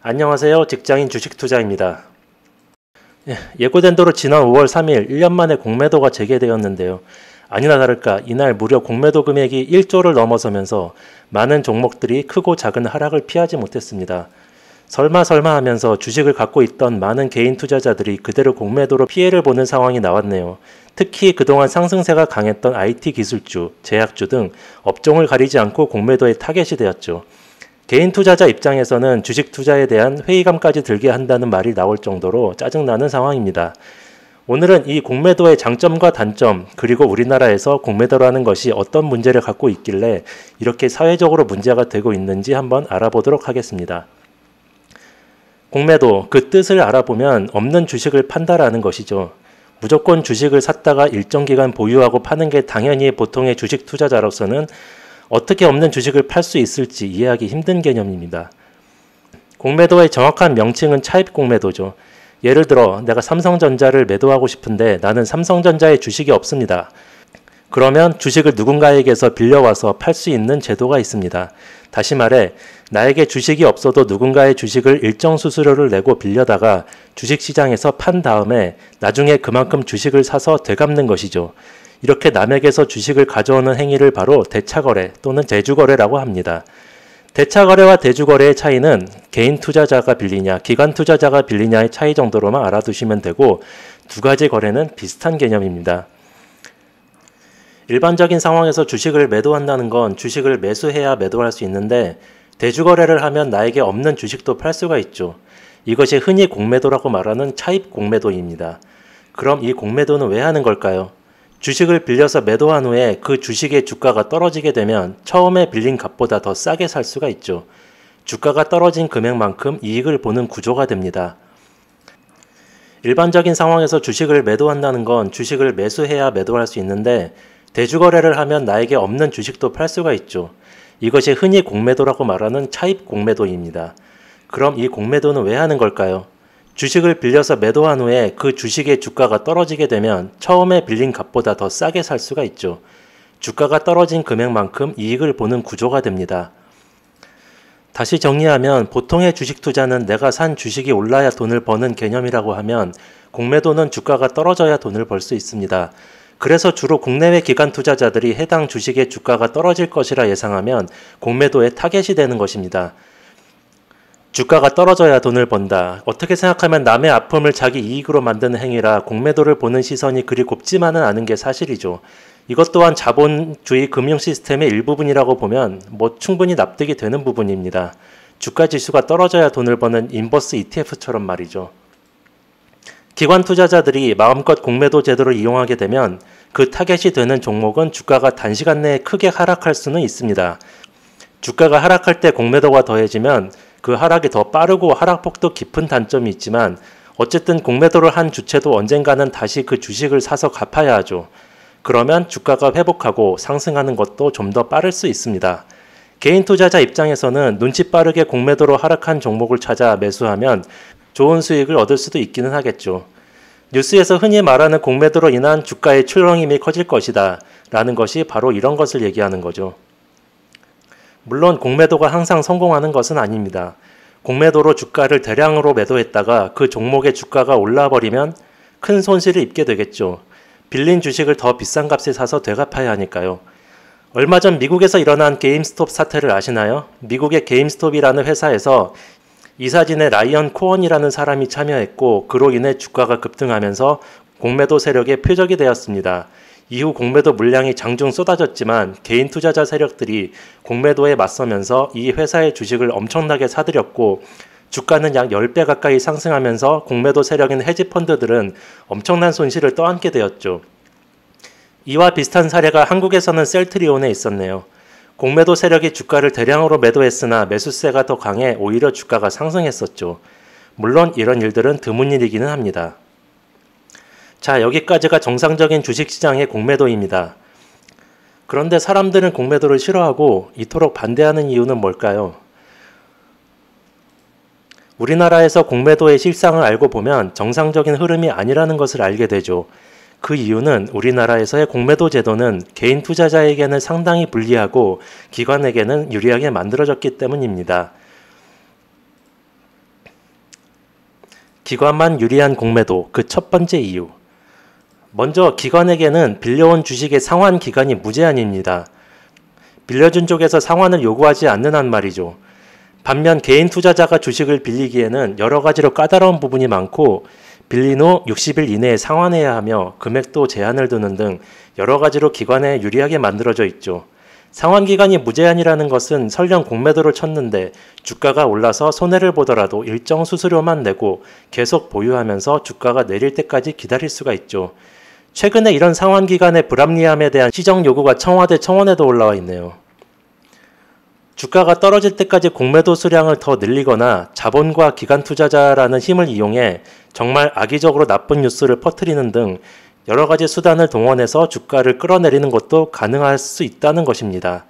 안녕하세요. 직장인 주식투자입니다. 예고된 대로 지난 5월 3일 1년 만에 공매도가 재개되었는데요. 아니나 다를까 이날 무려 공매도 금액이 1조를 넘어서면서 많은 종목들이 크고 작은 하락을 피하지 못했습니다. 설마 하면서 주식을 갖고 있던 많은 개인 투자자들이 그대로 공매도로 피해를 보는 상황이 나왔네요. 특히 그동안 상승세가 강했던 IT 기술주, 제약주 등 업종을 가리지 않고 공매도에 타겟이 되었죠. 개인 투자자 입장에서는 주식 투자에 대한 회의감까지 들게 한다는 말이 나올 정도로 짜증나는 상황입니다. 오늘은 이 공매도의 장점과 단점, 그리고 우리나라에서 공매도라는 것이 어떤 문제를 갖고 있길래 이렇게 사회적으로 문제가 되고 있는지 한번 알아보도록 하겠습니다. 공매도, 그 뜻을 알아보면 없는 주식을 판다라는 것이죠. 무조건 주식을 샀다가 일정 기간 보유하고 파는 게 당연히 보통의 주식 투자자로서는 어떻게 없는 주식을 팔 수 있을지 이해하기 힘든 개념입니다. 공매도의 정확한 명칭은 차입 공매도죠. 예를 들어 내가 삼성전자를 매도하고 싶은데 나는 삼성전자의 주식이 없습니다. 그러면 주식을 누군가에게서 빌려와서 팔 수 있는 제도가 있습니다. 다시 말해 나에게 주식이 없어도 누군가의 주식을 일정 수수료를 내고 빌려다가 주식시장에서 판 다음에 나중에 그만큼 주식을 사서 되갚는 것이죠. 이렇게 남에게서 주식을 가져오는 행위를 바로 대차거래 또는 대주거래라고 합니다. 대차거래와 대주거래의 차이는 개인 투자자가 빌리냐, 기관 투자자가 빌리냐의 차이 정도로만 알아두시면 되고 두 가지 거래는 비슷한 개념입니다. 일반적인 상황에서 주식을 매도한다는 건 주식을 매수해야 매도할 수 있는데 대주거래를 하면 나에게 없는 주식도 팔 수가 있죠. 이것이 흔히 공매도라고 말하는 차입 공매도입니다. 그럼 이 공매도는 왜 하는 걸까요? 주식을 빌려서 매도한 후에 그 주식의 주가가 떨어지게 되면 처음에 빌린 값보다 더 싸게 살 수가 있죠. 주가가 떨어진 금액만큼 이익을 보는 구조가 됩니다. 일반적인 상황에서 주식을 매도한다는 건 주식을 매수해야 매도할 수 있는데 대주거래를 하면 나에게 없는 주식도 팔 수가 있죠. 이것이 흔히 공매도라고 말하는 차입 공매도입니다. 그럼 이 공매도는 왜 하는 걸까요? 주식을 빌려서 매도한 후에 그 주식의 주가가 떨어지게 되면 처음에 빌린 값보다 더 싸게 살 수가 있죠. 주가가 떨어진 금액만큼 이익을 보는 구조가 됩니다. 다시 정리하면 보통의 주식 투자는 내가 산 주식이 올라야 돈을 버는 개념이라고 하면 공매도는 주가가 떨어져야 돈을 벌 수 있습니다. 그래서 주로 국내외 기관 투자자들이 해당 주식의 주가가 떨어질 것이라 예상하면 공매도에 타겟이 되는 것입니다. 주가가 떨어져야 돈을 번다. 어떻게 생각하면 남의 아픔을 자기 이익으로 만드는 행위라 공매도를 보는 시선이 그리 곱지만은 않은 게 사실이죠. 이것 또한 자본주의 금융 시스템의 일부분이라고 보면 충분히 납득이 되는 부분입니다. 주가 지수가 떨어져야 돈을 버는 인버스 ETF처럼 말이죠. 기관 투자자들이 마음껏 공매도 제도를 이용하게 되면 그 타겟이 되는 종목은 주가가 단시간 내에 크게 하락할 수는 있습니다. 주가가 하락할 때 공매도가 더해지면 그 하락이 더 빠르고 하락폭도 깊은 단점이 있지만 어쨌든 공매도를 한 주체도 언젠가는 다시 그 주식을 사서 갚아야 하죠. 그러면 주가가 회복하고 상승하는 것도 좀 더 빠를 수 있습니다. 개인 투자자 입장에서는 눈치 빠르게 공매도로 하락한 종목을 찾아 매수하면 좋은 수익을 얻을 수도 있기는 하겠죠. 뉴스에서 흔히 말하는 공매도로 인한 주가의 출렁임이 커질 것이다 라는 것이 바로 이런 것을 얘기하는 거죠. 물론 공매도가 항상 성공하는 것은 아닙니다. 공매도로 주가를 대량으로 매도했다가 그 종목의 주가가 올라버리면 큰 손실을 입게 되겠죠. 빌린 주식을 더 비싼 값에 사서 되갚아야 하니까요. 얼마 전 미국에서 일어난 게임스톱 사태를 아시나요? 미국의 게임스톱이라는 회사에서 이사진의 라이언 코언이라는 사람이 참여했고 그로 인해 주가가 급등하면서 공매도 세력의 표적이 되었습니다. 이후 공매도 물량이 장중 쏟아졌지만 개인 투자자 세력들이 공매도에 맞서면서 이 회사의 주식을 엄청나게 사들였고 주가는 약 10배 가까이 상승하면서 공매도 세력인 헤지펀드들은 엄청난 손실을 떠안게 되었죠. 이와 비슷한 사례가 한국에서는 셀트리온에 있었네요. 공매도 세력이 주가를 대량으로 매도했으나 매수세가 더 강해 오히려 주가가 상승했었죠. 물론 이런 일들은 드문 일이기는 합니다. 자, 여기까지가 정상적인 주식시장의 공매도입니다. 그런데 사람들은 공매도를 싫어하고 이토록 반대하는 이유는 뭘까요? 우리나라에서 공매도의 실상을 알고 보면 정상적인 흐름이 아니라는 것을 알게 되죠. 그 이유는 우리나라에서의 공매도 제도는 개인 투자자에게는 상당히 불리하고 기관에게는 유리하게 만들어졌기 때문입니다. 기관만 유리한 공매도 그 첫 번째 이유. 먼저 기관에게는 빌려온 주식의 상환 기간이 무제한입니다. 빌려준 쪽에서 상환을 요구하지 않는 한 말이죠. 반면 개인 투자자가 주식을 빌리기에는 여러 가지로 까다로운 부분이 많고 빌린 후 60일 이내에 상환해야 하며 금액도 제한을 두는 등 여러 가지로 기관에 유리하게 만들어져 있죠. 상환 기간이 무제한이라는 것은 설령 공매도를 쳤는데 주가가 올라서 손해를 보더라도 일정 수수료만 내고 계속 보유하면서 주가가 내릴 때까지 기다릴 수가 있죠. 최근에 이런 상환 기간의 불합리함에 대한 시정 요구가 청와대 청원에도 올라와 있네요. 주가가 떨어질 때까지 공매도 수량을 더 늘리거나 자본과 기관 투자자라는 힘을 이용해 정말 악의적으로 나쁜 뉴스를 퍼뜨리는 등 여러 가지 수단을 동원해서 주가를 끌어내리는 것도 가능할 수 있다는 것입니다.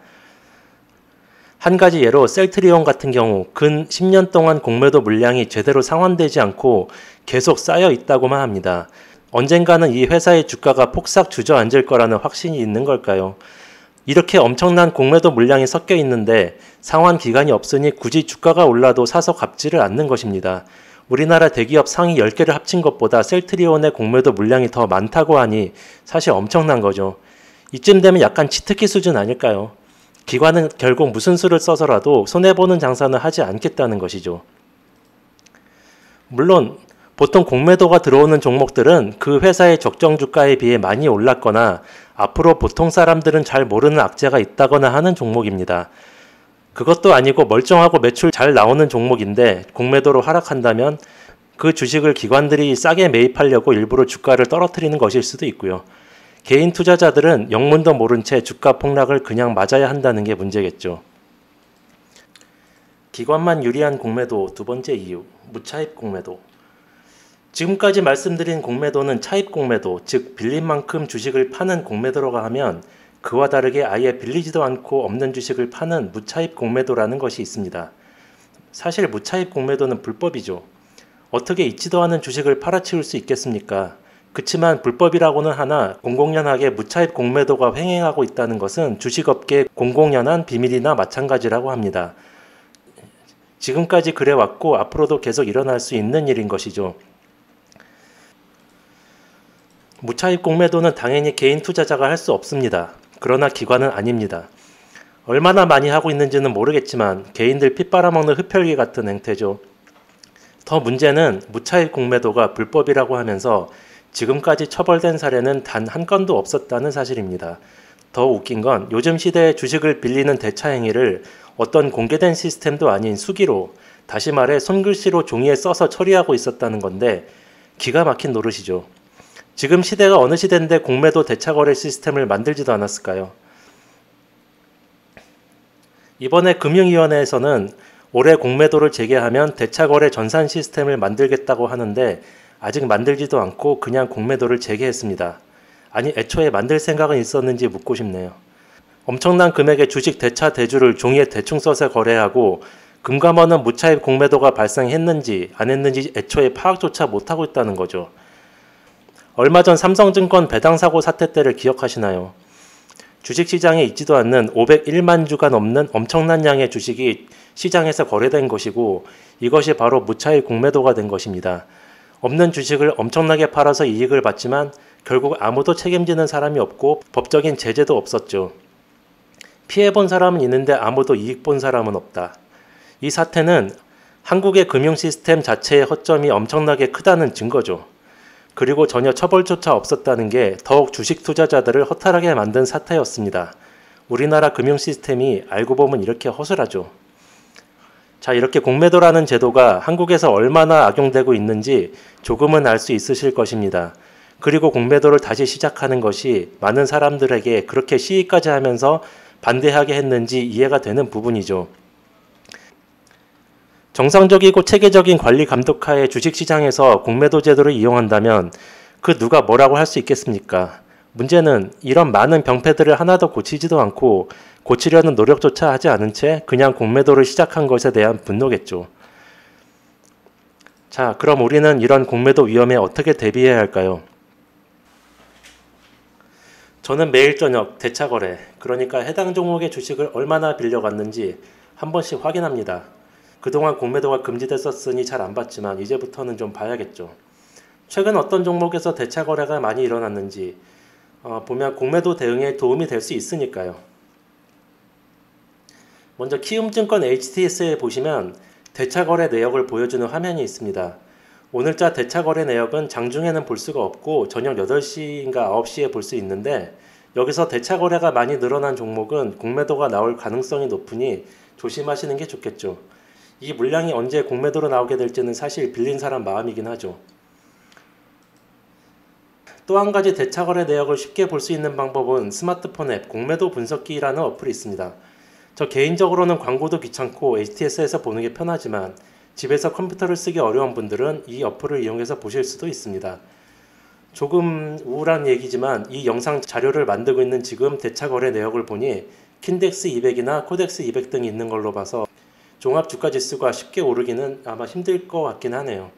한 가지 예로 셀트리온 같은 경우 근 10년 동안 공매도 물량이 제대로 상환되지 않고 계속 쌓여 있다고만 합니다. 언젠가는 이 회사의 주가가 폭삭 주저앉을 거라는 확신이 있는 걸까요? 이렇게 엄청난 공매도 물량이 섞여 있는데 상환 기간이 없으니 굳이 주가가 올라도 사서 갚지를 않는 것입니다. 우리나라 대기업 상위 10개를 합친 것보다 셀트리온의 공매도 물량이 더 많다고 하니 사실 엄청난 거죠. 이쯤 되면 약간 치트키 수준 아닐까요? 기관은 결국 무슨 수를 써서라도 손해보는 장사는 하지 않겠다는 것이죠. 물론 보통 공매도가 들어오는 종목들은 그 회사의 적정 주가에 비해 많이 올랐거나 앞으로 보통 사람들은 잘 모르는 악재가 있다거나 하는 종목입니다. 그것도 아니고 멀쩡하고 매출 잘 나오는 종목인데 공매도로 하락한다면 그 주식을 기관들이 싸게 매입하려고 일부러 주가를 떨어뜨리는 것일 수도 있고요. 개인 투자자들은 영문도 모른 채 주가 폭락을 그냥 맞아야 한다는 게 문제겠죠. 기관만 유리한 공매도 두 번째 이유, 무차입 공매도. 지금까지 말씀드린 공매도는 차입 공매도, 즉 빌린 만큼 주식을 파는 공매도라고 하면 그와 다르게 아예 빌리지도 않고 없는 주식을 파는 무차입 공매도라는 것이 있습니다. 사실 무차입 공매도는 불법이죠. 어떻게 있지도 않은 주식을 팔아치울 수 있겠습니까? 그치만 불법이라고는 하나 공공연하게 무차입 공매도가 횡행하고 있다는 것은 주식업계의 공공연한 비밀이나 마찬가지라고 합니다. 지금까지 그래왔고 앞으로도 계속 일어날 수 있는 일인 것이죠. 무차입 공매도는 당연히 개인 투자자가 할 수 없습니다. 그러나 기관은 아닙니다. 얼마나 많이 하고 있는지는 모르겠지만 개인들 피 빨아먹는 흡혈귀 같은 행태죠. 더 문제는 무차입 공매도가 불법이라고 하면서 지금까지 처벌된 사례는 단 한 건도 없었다는 사실입니다. 더 웃긴 건 요즘 시대에 주식을 빌리는 대차 행위를 어떤 공개된 시스템도 아닌 수기로, 다시 말해 손글씨로 종이에 써서 처리하고 있었다는 건데 기가 막힌 노릇이죠. 지금 시대가 어느 시대인데 공매도 대차거래 시스템을 만들지도 않았을까요? 이번에 금융위원회에서는 올해 공매도를 재개하면 대차거래 전산 시스템을 만들겠다고 하는데 아직 만들지도 않고 그냥 공매도를 재개했습니다. 아니 애초에 만들 생각은 있었는지 묻고 싶네요. 엄청난 금액의 주식 대차 대주를 종이에 대충 써서 거래하고 금감원은 무차입 공매도가 발생했는지 안 했는지 애초에 파악조차 못하고 있다는 거죠. 얼마 전 삼성증권 배당사고 사태 때를 기억하시나요? 주식시장에 있지도 않는 501만 주가 넘는 엄청난 양의 주식이 시장에서 거래된 것이고 이것이 바로 무차입 공매도가 된 것입니다. 없는 주식을 엄청나게 팔아서 이익을 봤지만 결국 아무도 책임지는 사람이 없고 법적인 제재도 없었죠. 피해본 사람은 있는데 아무도 이익 본 사람은 없다. 이 사태는 한국의 금융 시스템 자체의 허점이 엄청나게 크다는 증거죠. 그리고 전혀 처벌조차 없었다는 게 더욱 주식 투자자들을 허탈하게 만든 사태였습니다. 우리나라 금융 시스템이 알고 보면 이렇게 허술하죠. 자, 이렇게 공매도라는 제도가 한국에서 얼마나 악용되고 있는지 조금은 알 수 있으실 것입니다. 그리고 공매도를 다시 시작하는 것이 많은 사람들에게 그렇게 시위까지 하면서 반대하게 했는지 이해가 되는 부분이죠. 정상적이고 체계적인 관리 감독하에 주식시장에서 공매도 제도를 이용한다면 그 누가 뭐라고 할 수 있겠습니까? 문제는 이런 많은 병폐들을 하나도 고치지도 않고 고치려는 노력조차 하지 않은 채 그냥 공매도를 시작한 것에 대한 분노겠죠. 자, 그럼 우리는 이런 공매도 위험에 어떻게 대비해야 할까요? 저는 매일 저녁 대차거래, 그러니까 해당 종목의 주식을 얼마나 빌려갔는지 한 번씩 확인합니다. 그동안 공매도가 금지됐었으니 잘 안 봤지만 이제부터는 좀 봐야겠죠. 최근 어떤 종목에서 대차 거래가 많이 일어났는지 보면 공매도 대응에 도움이 될 수 있으니까요. 먼저 키움증권 HTS에 보시면 대차 거래 내역을 보여주는 화면이 있습니다. 오늘자 대차 거래 내역은 장중에는 볼 수가 없고 저녁 8시인가 9시에 볼 수 있는데, 여기서 대차 거래가 많이 늘어난 종목은 공매도가 나올 가능성이 높으니 조심하시는 게 좋겠죠. 이 물량이 언제 공매도로 나오게 될지는 사실 빌린 사람 마음이긴 하죠. 또 한 가지 대차 거래 내역을 쉽게 볼 수 있는 방법은 스마트폰 앱 공매도 분석기라는 어플이 있습니다. 저 개인적으로는 광고도 귀찮고 HTS에서 보는 게 편하지만 집에서 컴퓨터를 쓰기 어려운 분들은 이 어플을 이용해서 보실 수도 있습니다. 조금 우울한 얘기지만 이 영상 자료를 만들고 있는 지금 대차 거래 내역을 보니 킨덱스 200이나 코덱스 200 등이 있는 걸로 봐서 종합 주가 지수가 쉽게 오르기는 아마 힘들 것 같긴 하네요.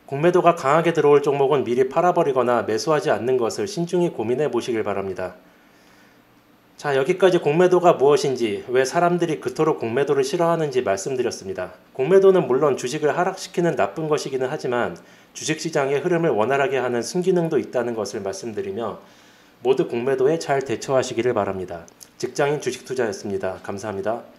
공매도가 강하게 들어올 종목은 미리 팔아버리거나 매수하지 않는 것을 신중히 고민해 보시길 바랍니다. 자, 여기까지 공매도가 무엇인지, 왜 사람들이 그토록 공매도를 싫어하는지 말씀드렸습니다. 공매도는 물론 주식을 하락시키는 나쁜 것이기는 하지만 주식시장의 흐름을 원활하게 하는 순기능도 있다는 것을 말씀드리며 모두 공매도에 잘 대처하시기를 바랍니다. 직장인 주식투자였습니다. 감사합니다.